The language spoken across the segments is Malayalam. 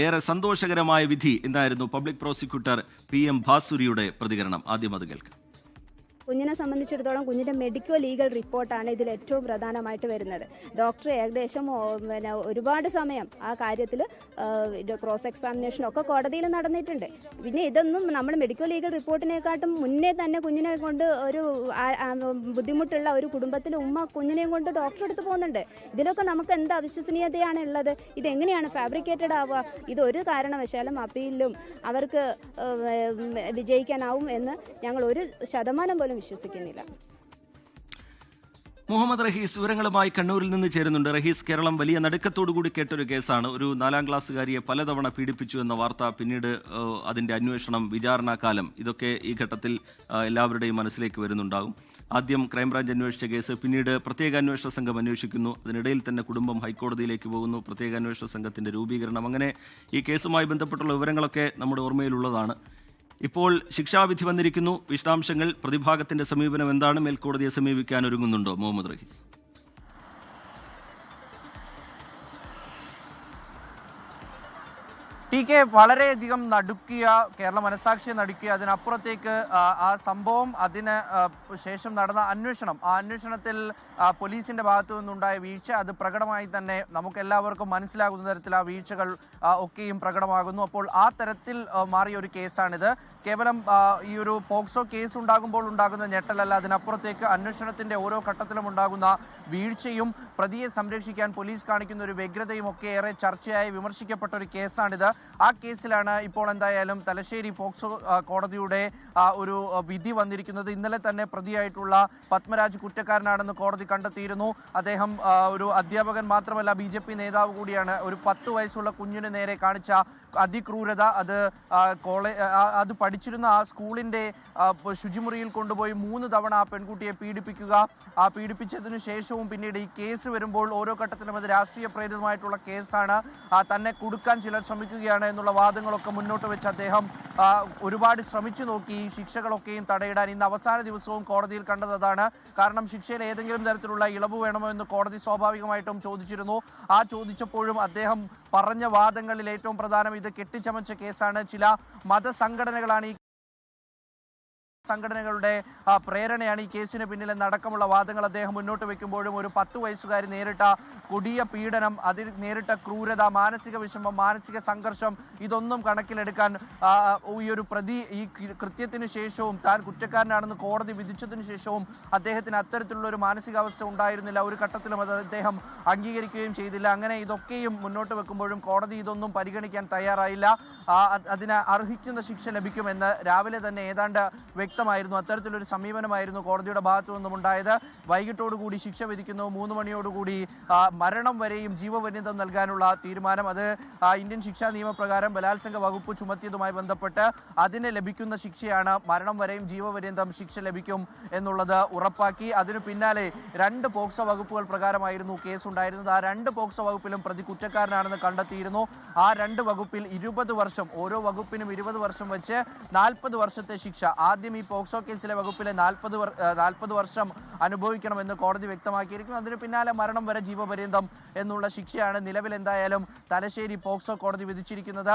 ഏറെ സന്തോഷകരമായ വിധി എന്നായിരുന്നു പബ്ലിക് പ്രോസിക്യൂട്ടർ PM ഭാസുരിയുടെ പ്രതികരണം. ആദ്യം അത് കേൾക്കാം. കുഞ്ഞിനെ സംബന്ധിച്ചിടത്തോളം കുഞ്ഞിൻ്റെ മെഡിക്കോ ലീഗൽ റിപ്പോർട്ടാണ് ഇതിൽ ഏറ്റവും പ്രധാനമായിട്ട് വരുന്നത്. ഡോക്ടർ ഏകദേശം ഒരുപാട് സമയം ആ കാര്യത്തിൽ ക്രോസ് എക്സാമിനേഷനൊക്കെ കോടതിയിൽ നടന്നിട്ടുണ്ട്. പിന്നെ ഇതൊന്നും നമ്മൾ മെഡിക്കോ ലീഗൽ റിപ്പോർട്ടിനെക്കാട്ടും മുന്നേ തന്നെ കുഞ്ഞിനെ കൊണ്ട് ഒരു ബുദ്ധിമുട്ടുള്ള ഒരു കുടുംബത്തിൽ ഉമ്മ കുഞ്ഞിനെയും കൊണ്ട് ഡോക്ടറെ അടുത്ത് പോകുന്നുണ്ട്. ഇതിലൊക്കെ നമുക്ക് എന്ത് അവിശ്വസനീയതയാണ് ഉള്ളത്? ഇതെങ്ങനെയാണ് ഫാബ്രിക്കേറ്റഡ് ആവുക? ഇതൊരു കാരണവശാലും അപ്പീലിലും അവർക്ക് വിജയിക്കാനാവും എന്ന് ഞങ്ങൾ 1% പോലും വിശ്വസിക്കുന്നില്ല. മുഹമ്മദ് റഹീസ് വിവരങ്ങളുമായി കണ്ണൂരിൽ നിന്ന് ചേരുന്നുണ്ട്. റഹീസ്, കേരളം വലിയ നടുക്കത്തോടുകൂടി കേട്ടൊരു കേസാണ്. ഒരു 4ാം ക്ലാസ്സുകാരിയെ പലതവണ പീഡിപ്പിച്ചു എന്ന വാർത്ത, പിന്നീട് അതിൻ്റെ അന്വേഷണം, വിചാരണാകാലം, ഇതൊക്കെ ഈ ഘട്ടത്തിൽ എല്ലാവരുടെയും മനസ്സിലേക്ക് വരുന്നുണ്ടാകും. ആദ്യം ക്രൈംബ്രാഞ്ച് അന്വേഷിച്ച കേസ്, പിന്നീട് പ്രത്യേക അന്വേഷണ സംഘം അന്വേഷിക്കുന്നു. അതിനിടയിൽ തന്നെ കുടുംബം ഹൈക്കോടതിയിലേക്ക് പോകുന്നു, പ്രത്യേക അന്വേഷണ സംഘത്തിൻ്റെ രൂപീകരണം. അങ്ങനെ ഈ കേസുമായി ബന്ധപ്പെട്ടുള്ള വിവരങ്ങളൊക്കെ നമ്മുടെ ഓർമ്മയിലുള്ളതാണ്. ഇപ്പോൾ ശിക്ഷാവിധി വന്നിരിക്കുന്നു. വിശദാംശങ്ങൾ, പ്രതിഭാഗത്തിന്റെ സമീപനം എന്താണ്? മേൽക്കോടതിയെ സമീപിക്കാൻ ഒരുങ്ങുന്നുണ്ടോ മുഹമ്മദ് റഹീസ്? TK വളരെയധികം നടുക്കിയ, കേരള മനസാക്ഷിയെ നടുക്കിയ, അതിനപ്പുറത്തേക്ക് ആ സംഭവം, അതിന് ശേഷം നടന്ന അന്വേഷണം, ആ അന്വേഷണത്തിൽ പോലീസിന്റെ ഭാഗത്തു നിന്നുണ്ടായ വീഴ്ച, അത് പ്രകടമായി തന്നെ നമുക്ക് എല്ലാവർക്കും മനസ്സിലാകുന്ന തരത്തിൽ ആ വീഴ്ചകൾ ഒക്കെയും പ്രകടമാകുന്നു. അപ്പോൾ ആ തരത്തിൽ മാറിയ ഒരു കേസാണിത്. കേവലം ഈ ഒരു പോക്സോ കേസ് ഉണ്ടാകുമ്പോൾ ഉണ്ടാകുന്ന ഞെട്ടലല്ല, അതിനപ്പുറത്തേക്ക് അന്വേഷണത്തിന്റെ ഓരോ ഘട്ടത്തിലും ഉണ്ടാകുന്ന വീഴ്ചയും പ്രതിയെ സംരക്ഷിക്കാൻ പോലീസ് കാണിക്കുന്ന ഒരു വ്യഗ്രതയും ഒക്കെ ഏറെ ചർച്ചയായി വിമർശിക്കപ്പെട്ട ഒരു കേസാണിത്. ആ കേസിലാണ് ഇപ്പോൾ എന്തായാലും തലശ്ശേരി പോക്സോ കോടതിയുടെ ഒരു വിധി വന്നിരിക്കുന്നത്. ഇന്നലെ തന്നെ പ്രതിയായിട്ടുള്ള പത്മരാജ് കുറ്റക്കാരനാണെന്ന് കോടതി കണ്ടെത്തിയിരുന്നു. അദ്ദേഹം ഒരു അധ്യാപകൻ മാത്രമല്ല, BJP നേതാവ് കൂടിയാണ്. ഒരു 10 വയസ്സുള്ള കുഞ്ഞിന് നേരെ കാണിച്ച അതിക്രൂരത, അത് പഠിച്ചിരുന്ന ആ സ്കൂളിന്റെ ശുചിമുറിയിൽ കൊണ്ടുപോയി 3 തവണ ആ പെൺകുട്ടിയെ പീഡിപ്പിക്കുക, ആ പീഡിപ്പിച്ചതിനു ശേഷവും പിന്നീട് ഈ കേസ് വരുമ്പോൾ ഓരോ ഘട്ടത്തിലും അത് രാഷ്ട്രീയ പ്രേരിതമായിട്ടുള്ള കേസാണ്, തന്നെ കുടുക്കാൻ ചിലർ ശ്രമിക്കുകയാണ് എന്നുള്ള വാദങ്ങളൊക്കെ മുന്നോട്ട് വെച്ച് അദ്ദേഹം ഒരുപാട് ശ്രമിച്ചു നോക്കി. ഈ ശിക്ഷകളൊക്കെയും തടയിടാൻ ഇന്ന് അവസാന ദിവസവും കോടതിയിൽ കണ്ടത് അതാണ്. കാരണം ശിക്ഷയിൽ ഏതെങ്കിലും തരത്തിലുള്ള ഇളവ് വേണമോ എന്ന് കോടതി സ്വാഭാവികമായിട്ടും ചോദിച്ചിരുന്നു. ആ ചോദിച്ചപ്പോഴും അദ്ദേഹം പറഞ്ഞ വാദങ്ങളിൽ ഏറ്റവും പ്രധാനം ഇത് കെട്ടിച്ചമച്ച കേസാണ്, ചില മതസംഘടനകളാണ് ഈ സംഘടനകളുടെ പ്രേരണയാണ് ഈ കേസിന് പിന്നിലെന്നടക്കമുള്ള വാദങ്ങൾ അദ്ദേഹം മുന്നോട്ട് വെക്കുമ്പോഴും ഒരു 10 വയസ്സുകാരി നേരിട്ട കൊടിയ പീഡനം, അതിൽ നേരിട്ട ക്രൂരത, മാനസിക വിഷമം, മാനസിക സംഘർഷം, ഇതൊന്നും കണക്കിലെടുക്കാൻ ഈ ഒരു പ്രതി ഈ കൃത്യത്തിനു ശേഷവും, താൻ കുറ്റക്കാരനാണെന്ന് കോടതി വിധിച്ചതിനു ശേഷവും അദ്ദേഹത്തിന് അത്തരത്തിലുള്ള ഒരു മാനസികാവസ്ഥ ഉണ്ടായിരുന്നില്ല. ഒരു ഘട്ടത്തിലും അത് അദ്ദേഹം അംഗീകരിക്കുകയും ചെയ്തില്ല. അങ്ങനെ ഇതൊക്കെയും മുന്നോട്ട് വെക്കുമ്പോഴും കോടതി ഇതൊന്നും പരിഗണിക്കാൻ തയ്യാറായില്ല. അതിന് അർഹിക്കുന്ന ശിക്ഷ ലഭിക്കുമെന്ന് രാവിലെ തന്നെ ഏതാണ്ട് വ്യക്തമായിരുന്നു. അത്തരത്തിലൊരു സമീപനമായിരുന്നു കോടതിയുടെ ഭാഗത്തു നിന്നും ഉണ്ടായത്. വൈകിട്ടോടുകൂടി ശിക്ഷ വിധിക്കുന്നു. 3 മണിയോടുകൂടി മരണം വരെയും ജീവപര്യന്തം നൽകാനുള്ള തീരുമാനം. അത് ഇന്ത്യൻ ശിക്ഷാ നിയമപ്രകാരം ബലാത്സംഗ വകുപ്പ് ചുമത്തിയതുമായി ബന്ധപ്പെട്ട് അതിന് ലഭിക്കുന്ന ശിക്ഷയാണ്. മരണം വരെയും ജീവപര്യന്തം ശിക്ഷ ലഭിക്കും എന്നുള്ളത് ഉറപ്പാക്കി. അതിനു പിന്നാലെ 2 പോക്സോ വകുപ്പുകൾ പ്രകാരമായിരുന്നു കേസുണ്ടായിരുന്നത്. ആ 2 പോക്സോ വകുപ്പിലും പ്രതി കുറ്റക്കാരനാണെന്ന് കണ്ടെത്തിയിരുന്നു. ആ 2 വകുപ്പിൽ 20 വർഷം, ഓരോ വകുപ്പിനും 20 വർഷം വെച്ച് 40 വർഷത്തെ ശിക്ഷ. ആദ്യം ഈ പോക്സോ കേസിലെ വകുപ്പിലെ 40 വർഷം അനുഭവിക്കണമെന്ന് കോടതി വ്യക്തമാക്കിയിരിക്കുന്നു. അതിന് പിന്നാലെ മരണം വരെ ജീവപര്യന്തം എന്നുള്ള ശിക്ഷയാണ് നിലവിൽ എന്തായാലും തലശ്ശേരി പോക്സോ കോടതി വിധിച്ചിരിക്കുന്നത്.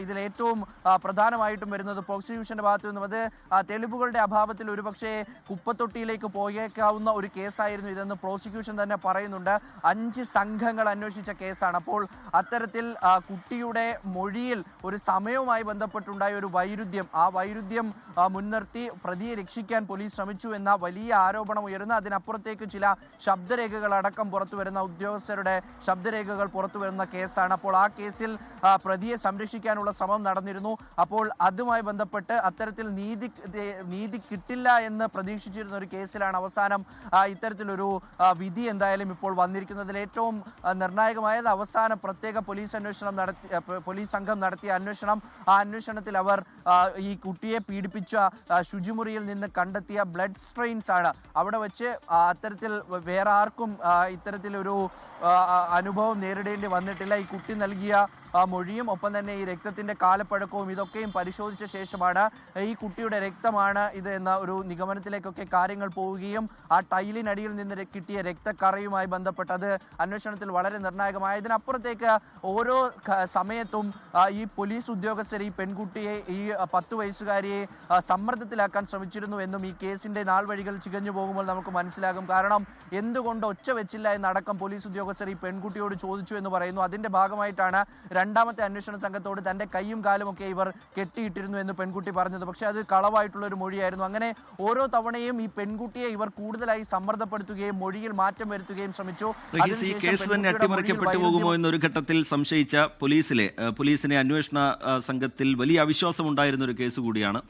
ഇതിൽ ഏറ്റവും പ്രധാനമായിട്ടും വരുന്നത് പ്രോസിക്യൂഷന്റെ ഭാഗത്തു നിന്നും അത് തെളിവുകളുടെ അഭാവത്തിൽ ഒരുപക്ഷെ കുപ്പത്തൊട്ടിയിലേക്ക് പോയേക്കാവുന്ന ഒരു കേസായിരുന്നു ഇതെന്ന് പ്രോസിക്യൂഷൻ തന്നെ പറയുന്നുണ്ട്. 5 സംഘങ്ങൾ അന്വേഷിച്ച കേസാണ്. അപ്പോൾ അത്തരത്തിൽ കുട്ടിയുടെ മൊഴിയിൽ ഒരു സമയവുമായി ബന്ധപ്പെട്ടുണ്ടായ ഒരു വൈരുദ്ധ്യം, ആ വൈരുദ്ധ്യം മുൻനിർത്തി പ്രതിയെ രക്ഷിക്കാൻ പോലീസ് ശ്രമിച്ചു എന്ന വലിയ ആരോപണം ഉയരുന്ന, അതിനപ്പുറത്തേക്ക് ചില ശബ്ദരേഖകൾ അടക്കം പുറത്തു വരുന്ന, ഉദ്യോഗസ്ഥരുടെ ശബ്ദരേഖകൾ പുറത്തു വരുന്ന കേസാണ്. അപ്പോൾ ആ കേസിൽ പ്രതിയെ സംരക്ഷിക്കാനുള്ള ശ്രമം നടന്നിരുന്നു. അപ്പോൾ അതുമായി ബന്ധപ്പെട്ട് അത്തരത്തിൽ നീതി കിട്ടില്ല എന്ന് പ്രതീക്ഷിച്ചിരുന്ന ഒരു കേസിലാണ് അവസാനം ഇത്തരത്തിലൊരു വിധി എന്തായാലും ഇപ്പോൾ വന്നിരിക്കുന്നതിൽ ഏറ്റവും നിർണായകമായത് അവസാനം പ്രത്യേക പോലീസ് സംഘം നടത്തിയ അന്വേഷണം. ആ അന്വേഷണത്തിൽ അവർ ഈ കുട്ടിയെ പീഡിപ്പിച്ച ശുചിമുറിയിൽ നിന്ന് കണ്ടെത്തിയ ബ്ലഡ് സ്ട്രെയിൻസ് ആണ്. അവിടെ വെച്ച് അത്തരത്തിൽ വേറെ ആർക്കും ഇത്തരത്തിലൊരു അനുഭവം നേരിടേണ്ടി വന്നിട്ടില്ല. ഈ കുട്ടി നൽകിയ മൊഴിയും ഒപ്പം തന്നെ ഈ രക്തത്തിന്റെ കാലപ്പഴക്കവും ഇതൊക്കെയും പരിശോധിച്ച ശേഷമാണ് ഈ കുട്ടിയുടെ രക്തമാണ് ഇത് എന്ന ഒരു നിഗമനത്തിലേക്കൊക്കെ കാര്യങ്ങൾ പോവുകയും ആ ടൈലിനടിയിൽ നിന്ന് കിട്ടിയ രക്തക്കറയുമായി ബന്ധപ്പെട്ട് അത് അന്വേഷണത്തിൽ വളരെ നിർണായകമായ. ഇതിനപ്പുറത്തേക്ക് ഓരോ സമയത്തും ഈ പോലീസ് ഉദ്യോഗസ്ഥർ ഈ പെൺകുട്ടിയെ, ഈ 10 വയസ്സുകാരിയെ സമ്മർദ്ദത്തിലാക്കാൻ ശ്രമിച്ചിരുന്നു എന്നും ഈ കേസിന്റെ നാൾ വഴികൾ ചികഞ്ഞു പോകുമ്പോൾ നമുക്ക് മനസ്സിലാകും. കാരണം എന്തുകൊണ്ട് ഒച്ച വെച്ചില്ല എന്നടക്കം പോലീസ് ഉദ്യോഗസ്ഥർ ഈ പെൺകുട്ടിയോട് ചോദിച്ചു എന്ന് പറയുന്നു. അതിന്റെ ഭാഗമായിട്ടാണ് രണ്ടാമത്തെ അന്വേഷണ സംഘത്തോട് തന്റെ കൈയും കാലും ഒക്കെ ഇവർ കെട്ടിയിട്ടിരുന്നു എന്ന് പെൺകുട്ടി പറഞ്ഞത്. പക്ഷെ അത് കളവായിട്ടുള്ള ഒരു മൊഴിയായിരുന്നു. അങ്ങനെ ഓരോ തവണയും ഈ പെൺകുട്ടിയെ ഇവർ കൂടുതലായി സമ്മർദ്ദപ്പെടുത്തുകയും മൊഴിയിൽ മാറ്റം വരുത്തുകയും ശ്രമിച്ചു. ഈ കേസ് തന്നെ അട്ടിമറിക്കപ്പെട്ടു പോകുമോ എന്നൊരു ഘട്ടത്തിൽ സംശയിച്ച പോലീസിനെ അന്വേഷണ സംഘത്തിൽ വലിയ അവിശ്വാസം ഉണ്ടായിരുന്ന ഒരു കേസ് കൂടിയാണ്.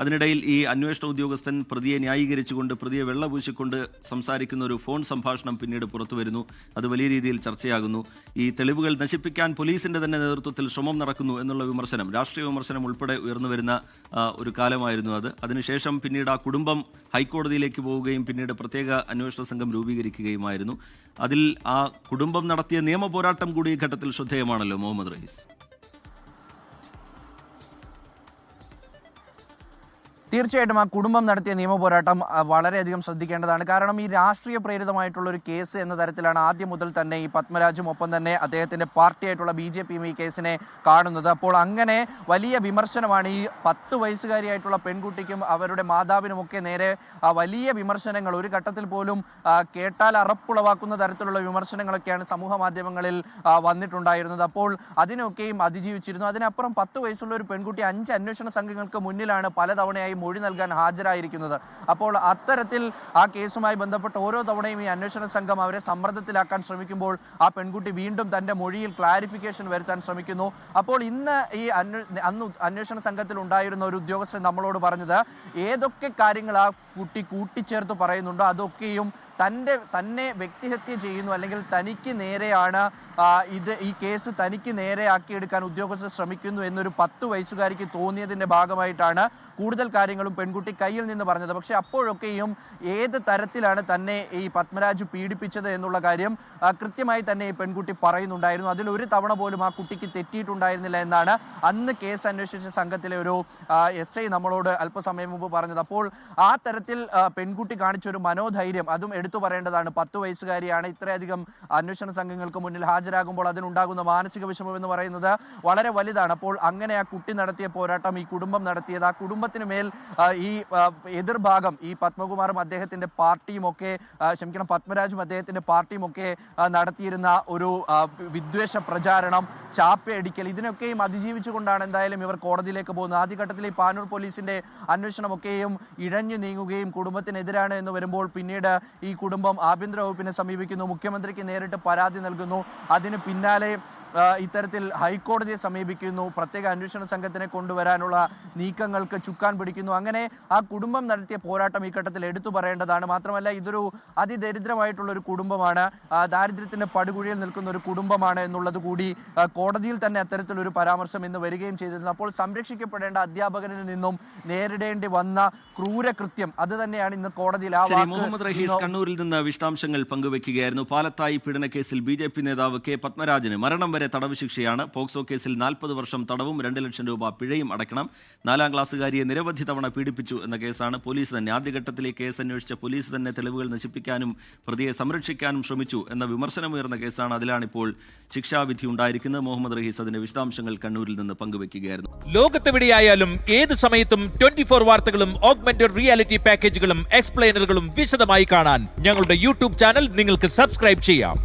അതിനിടയിൽ ഈ അന്വേഷണ ഉദ്യോഗസ്ഥൻ പ്രതിയെ ന്യായീകരിച്ചുകൊണ്ട്, പ്രതിയെ വെള്ളപൂശിക്കൊണ്ട് സംസാരിക്കുന്ന ഒരു ഫോൺ സംഭാഷണം പിന്നീട് പുറത്തു വരുന്നു. അത് വലിയ രീതിയിൽ ചർച്ചയാകുന്നു. ഈ തെളിവുകൾ നശിപ്പിക്കാൻ പോലീസിന്റെ തന്നെ നേതൃത്വത്തിൽ ശ്രമം നടക്കുന്നു എന്നുള്ള വിമർശനം, രാഷ്ട്രീയ വിമർശനം ഉൾപ്പെടെ ഉയർന്നു വരുന്ന ഒരു കാലമായിരുന്നു അത്. അതിനുശേഷം പിന്നീട് ആ കുടുംബം ഹൈക്കോടതിയിലേക്ക് പോവുകയും പിന്നീട് പ്രത്യേക അന്വേഷണ സംഘം രൂപീകരിക്കുകയുമായിരുന്നു. അതിൽ ആ കുടുംബം നടത്തിയ നിയമ പോരാട്ടം കൂടി ഈ ഘട്ടത്തിൽ ശ്രദ്ധേയമാണല്ലോ മുഹമ്മദ് റഹീസ്. തീർച്ചയായിട്ടും ആ കുടുംബം നടത്തിയ നിയമപോരാട്ടം വളരെയധികം ശ്രദ്ധിക്കേണ്ടതാണ്. കാരണം ഈ രാഷ്ട്രീയ പ്രേരിതമായിട്ടുള്ള ഒരു കേസ് എന്ന തരത്തിലാണ് ആദ്യം മുതൽ തന്നെ ഈ പത്മരാജും ഒപ്പം തന്നെ അദ്ദേഹത്തിന്റെ പാർട്ടിയായിട്ടുള്ള BJPയും ഈ കേസിനെ കാണുന്നത്. അപ്പോൾ അങ്ങനെ വലിയ വിമർശനമാണ് ഈ 10 വയസ്സുകാരിയായിട്ടുള്ള പെൺകുട്ടിക്കും അവരുടെ മാതാവിനുമൊക്കെ നേരെ വലിയ വിമർശനങ്ങൾ, ഒരു ഘട്ടത്തിൽ പോലും കേട്ടാൽ അറപ്പുളവാക്കുന്ന തരത്തിലുള്ള വിമർശനങ്ങളൊക്കെയാണ് സമൂഹ മാധ്യമങ്ങളിൽ വന്നിട്ടുണ്ടായിരുന്നത്. അപ്പോൾ അതിനൊക്കെയും അതിജീവിച്ചിരുന്നു. അതിനപ്പുറം 10 വയസ്സുള്ള ഒരു പെൺകുട്ടി 5 അന്വേഷണ സംഘങ്ങൾക്ക് മുന്നിലാണ് പലതവണയായി മൊഴി നൽകാൻ ഹാജരായിരിക്കുന്നത്. അപ്പോൾ അത്തരത്തിൽ ആ കേസുമായി ബന്ധപ്പെട്ട് ഓരോ തവണയും ഈ അന്വേഷണ സംഘം അവരെ സമ്മർദ്ദത്തിലാക്കാൻ ശ്രമിക്കുമ്പോൾ ആ പെൺകുട്ടി വീണ്ടും തന്റെ മൊഴിയിൽ ക്ലാരിഫിക്കേഷൻ വരുത്താൻ ശ്രമിക്കുന്നു. അപ്പോൾ ഇന്ന് ഈ അന്ന് അന്വേഷണ സംഘത്തിൽ ഉണ്ടായിരുന്ന ഒരു ഉദ്യോഗസ്ഥൻ നമ്മളോട് പറഞ്ഞത് ഏതൊക്കെ കാര്യങ്ങൾ ആ കുട്ടി കൂട്ടിച്ചേർത്ത് പറയുന്നുണ്ടോ അതൊക്കെയും തന്നെ വ്യക്തിഹത്യ ചെയ്യുന്നു, അല്ലെങ്കിൽ തനിക്ക് നേരെയാണ് ഈ കേസ് തനിക്ക് നേരെയാക്കിയെടുക്കാൻ ഉദ്യോഗസ്ഥർ ശ്രമിക്കുന്നു എന്നൊരു 10 വയസ്സുകാരിക്ക് തോന്നിയതിന്റെ ഭാഗമായിട്ടാണ് കൂടുതൽ കാര്യങ്ങളും പെൺകുട്ടി കയ്യിൽ നിന്ന് പറഞ്ഞത്. പക്ഷെ അപ്പോഴൊക്കെയും ഏത് തരത്തിലാണ് തന്നെ ഈ പത്മരാജ് പീഡിപ്പിച്ചത് എന്നുള്ള കാര്യം കൃത്യമായി തന്നെ ഈ പെൺകുട്ടി പറയുന്നുണ്ടായിരുന്നു. അതിലൊരു തവണ പോലും ആ കുട്ടിക്ക് തെറ്റിയിട്ടുണ്ടായിരുന്നില്ല എന്നാണ് അന്ന് കേസ് അന്വേഷിച്ച സംഘത്തിലെ ഒരു SI നമ്മളോട് അല്പസമയം മുമ്പ് പറഞ്ഞത്. അപ്പോൾ ആ തരത്തിൽ പെൺകുട്ടി കാണിച്ചൊരു മനോധൈര്യം അതും എടുത്തു പറയേണ്ടതാണ്. 10 വയസ്സുകാരിയാണ്. ഇത്രയധികം അന്വേഷണ സംഘങ്ങൾക്ക് മുന്നിൽ ഹാജരാകുമ്പോൾ അതിനുണ്ടാകുന്ന മാനസിക വിഷമം എന്ന് പറയുന്നത് വളരെ വലുതാണ്. അപ്പോൾ അങ്ങനെ ആ കുട്ടി നടത്തിയ പോരാട്ടം ഈ കുടുംബം നടത്തിയത്, ആ കുടുംബത്തിന് മേൽ ഈ എതിർഭാഗം ഈ പത്മകുമാറും അദ്ദേഹത്തിന്റെ പാർട്ടിയും ഒക്കെ പത്മരാജും അദ്ദേഹത്തിന്റെ പാർട്ടിയും ഒക്കെ നടത്തിയിരുന്ന ഒരു വിദ്വേഷ പ്രചാരണം, ചാപ്പയടിക്കൽ, ഇതിനൊക്കെയും അതിജീവിച്ചുകൊണ്ടാണ് എന്തായാലും ഇവർ കോടതിയിലേക്ക് പോകുന്നത്. ആദ്യഘട്ടത്തിൽ ഈ പാനൂർ പോലീസിന്റെ അന്വേഷണമൊക്കെയും ഇഴഞ്ഞു നീങ്ങുകയും കുടുംബത്തിനെതിരാണ് എന്ന് വരുമ്പോൾ പിന്നീട് ഈ കുടുംബം ആഭ്യന്തര വകുപ്പിനെ സമീപിക്കുന്നു, മുഖ്യമന്ത്രിക്ക് നേരിട്ട് പരാതി നൽകുന്നു. അതിന് പിന്നാലെ ഇത്തരത്തിൽ ഹൈക്കോടതിയെ സമീപിക്കുന്നു, പ്രത്യേക അന്വേഷണ സംഘത്തിനെ കൊണ്ടുവരാനുള്ള നീക്കങ്ങൾക്ക് ചുക്കാൻ പിടിക്കുന്നു. അങ്ങനെ ആ കുടുംബം നടത്തിയ പോരാട്ടം ഈ ഘട്ടത്തിൽ എടുത്തു പറയേണ്ടതാണ്. മാത്രമല്ല ഇതൊരു അതിദരിദ്രമായിട്ടുള്ള ഒരു കുടുംബമാണ്, ദാരിദ്ര്യത്തിന്റെ പടുകുഴിയിൽ നിൽക്കുന്ന ഒരു കുടുംബമാണ് എന്നുള്ളത് കൂടി കോടതിയിൽ തന്നെ അത്തരത്തിലൊരു പരാമർശം ഇന്ന് വരികയും ചെയ്തിരുന്നു. അപ്പോൾ സംരക്ഷിക്കപ്പെടേണ്ട അധ്യാപകനിൽ നിന്നും നേരിടേണ്ടി വന്ന ക്രൂരകൃത്യം അത് തന്നെയാണ് ഇന്ന് കോടതിയിൽ. മുഹമ്മദ് റഹീസ് കണ്ണൂരിൽ നിന്ന് വിശദാംശങ്ങൾ പങ്കുവയ്ക്കുകയായിരുന്നു. പാലത്തായി പീഡനക്കേസിൽ BJP നേതാവ് K പത്മരാജന് മരണം വരെ തടവ് ശിക്ഷയാണ്. പോക്സോ കേസിൽ 40 വർഷം തടവും 2 ലക്ഷം രൂപ പിഴയും അടയ്ക്കണം. 4-ാം ക്ലാസ്സുകാരിയെ നിരവധി തവണ പീഡിപ്പിച്ചു എന്ന കേസാണ്. പോലീസ് തന്നെ ആദ്യഘട്ടത്തിലെ കേസ് അന്വേഷിച്ച പോലീസ് തന്നെ തെളിവുകൾ നശിപ്പിക്കാനും പ്രതിയെ സംരക്ഷിക്കാനും ശ്രമിച്ചു എന്ന വിമർശനമുയർന്ന കേസാണ്. അതിലാണിപ്പോൾ ശിക്ഷാവിധി ഉണ്ടായിരിക്കുന്നത്. മുഹമ്മദ് റഹീസ് അതിന്റെ വിശദാംശങ്ങൾ കണ്ണൂരിൽ നിന്ന് പങ്കുവയ്ക്കുകയായിരുന്നു. ലോകത്തെവിടെയായാലും ഏത് സമയത്തും 24 വാർത്തകളും ഓഗ്മെന്റഡ് റിയാലിറ്റി പാക്കേജുകളും എക്സ്പ്ലെയിനറുകളും വിശദമായി കാണാൻ ഞങ്ങളുടെ YouTube ചാനൽ നിങ്ങൾക്ക് സബ്സ്ക്രൈബ് ചെയ്യാം.